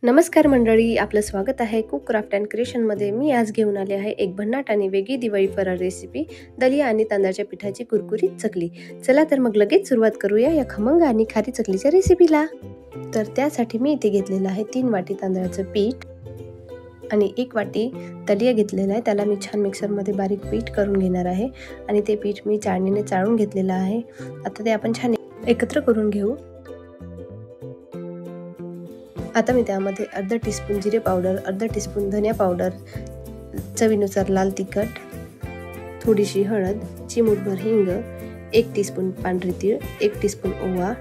नमस्कार मंडळी, आपलं स्वागत आहे कुक क्राफ्ट अँड क्रिएशनमध्ये। मी आज घेऊन आले आहे एक भन्नाट आणि वेगळी दिवाळी फराळ रेसिपी, दलिया आणि तांदळाच्या पिठाची कुरकुरीत चकली। चला तर मग लगेच सुरुवात करूया या खमंग आणि खारी चकलीच्या रेसिपीला। तर त्यासाठी मी इथे घेतलेलं आहे 3 वाटी तांदळाचं पीठ आणि 1 वाटी दलिया घेतलेला आहे। त्याला मी छान मिक्सरमध्ये बारीक पीठ करून घेणार आहे आणि ते पीठ मी चाळणीने चाळून घेतलेलं आहे। आता ते आपण छान एकत्र करून घेऊ। आता मी त्यामध्ये अर्धा टीस्पून जिरे पावडर, अर्धा टीस्पून धनिया पावडर, चवीनुसार लाल तिखट, थोडीशी हळद, चिमूटभर हिंग, 1 टीस्पून पांढरे तीळ, 1 टीस्पून ओवा,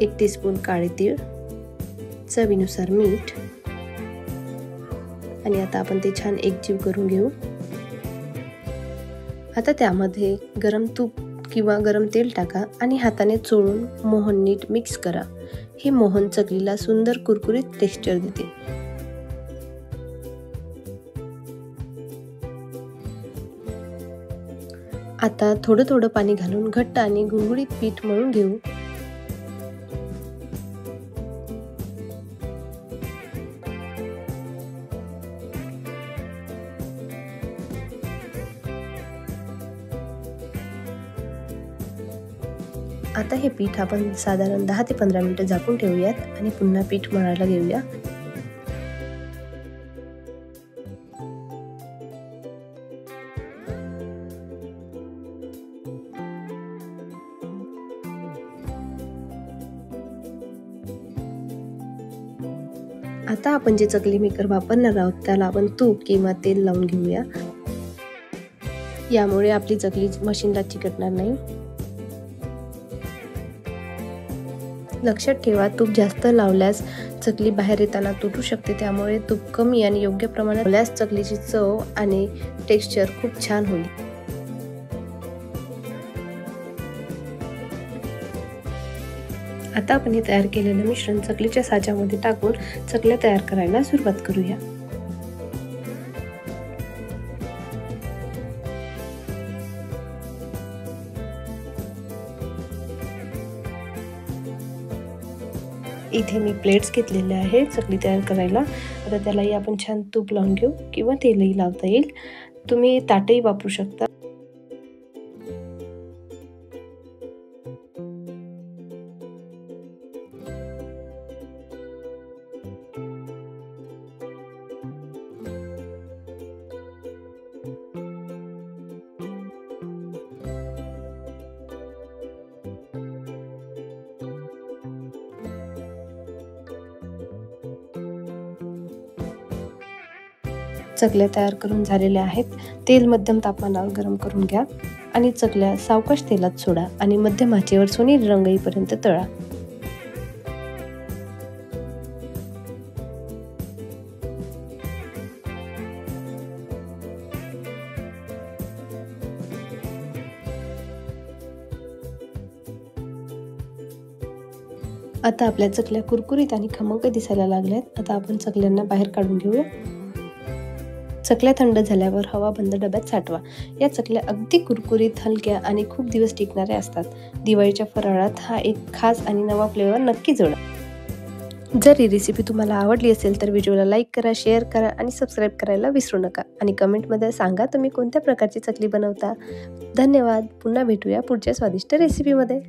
1 टीस्पून काळे तीळ, चवीनुसार मीठ आणि आता आपण ते छान एकजीव करून घेऊ। आता त्यामध्ये गरम तूप किंवा गरम तेल टाका आणि हाताने चोळून मोहन नीट मिक्स करा। हे मोहन चकलीला सुंदर कुरकुरीत टेक्स्चर देते। आता थोडं थोडं पाणी घालून घट्ट आणि गुळगुळीत पीठ मळून घेऊ। आता हे पीठ आपण साधारण 10 ते 15 मिनिटं झाकून ठेवूयात आणि पुन्हा पीठ मळायला घेऊया। आता आपण जे चकली मेकर वापरणार आहोत त्याला आपण तूप किंवा तेल लावून घेऊया। यामुळे आपली चकली मशीनला चिकटणार नाही। लक्षात ठेवा, तूप जास्त लावल्यास चकली बाहेर येताना तुटू शकते, त्यामुळे तूप कमी आणि योग्य प्रमाणात लावल्यास चकलीची चव आणि टेक्स्चर खूप छान होईल। आता आपण हे तयार केलेलं मिश्रण चकलीच्या साच्यामध्ये टाकून चकल्या तयार करायला सुरुवात करूया। इथे मी प्लेट्स घेतलेले आहे चकली तयार करायला। आता त्यालाही आपण छान तूप लावून घेऊ किंवा तेलही लावता येईल, तुम्ही ताटही वापरू शकता। चकल्या तयार करून झालेल्या आहेत। तेल मध्यम तापमानावर गरम करून घ्या आणि चकल्या सावकाश तेलात सोडा आणि मध्यम आचेवर सोनेरी रंग येईपर्यंत तळा। आता आपल्या चकल्या कुरकुरीत आणि खमंग दिसायला लागल्यात। आता आपण चकल्यांना बाहेर काढून घेऊया। चकल्या थंड झाल्यावर हवा बंद डब्यात साठवा। या चकल्या अगदी कुरकुरीत, हलक्या आणि खूप दिवस टिकणाऱ्या असतात। दिवाळीच्या फराळात हा एक खास आणि नवा फ्लेवर नक्की जोडा। जर ही रेसिपी तुम्हाला आवडली असेल तर व्हिडिओला लाईक करा, शेअर करा आणि सबस्क्राईब करायला विसरू नका आणि कमेंटमध्ये सांगा तुम्ही कोणत्या प्रकारची चकली बनवता। धन्यवाद। पुन्हा भेटूया पुढच्या स्वादिष्ट रेसिपीमध्ये।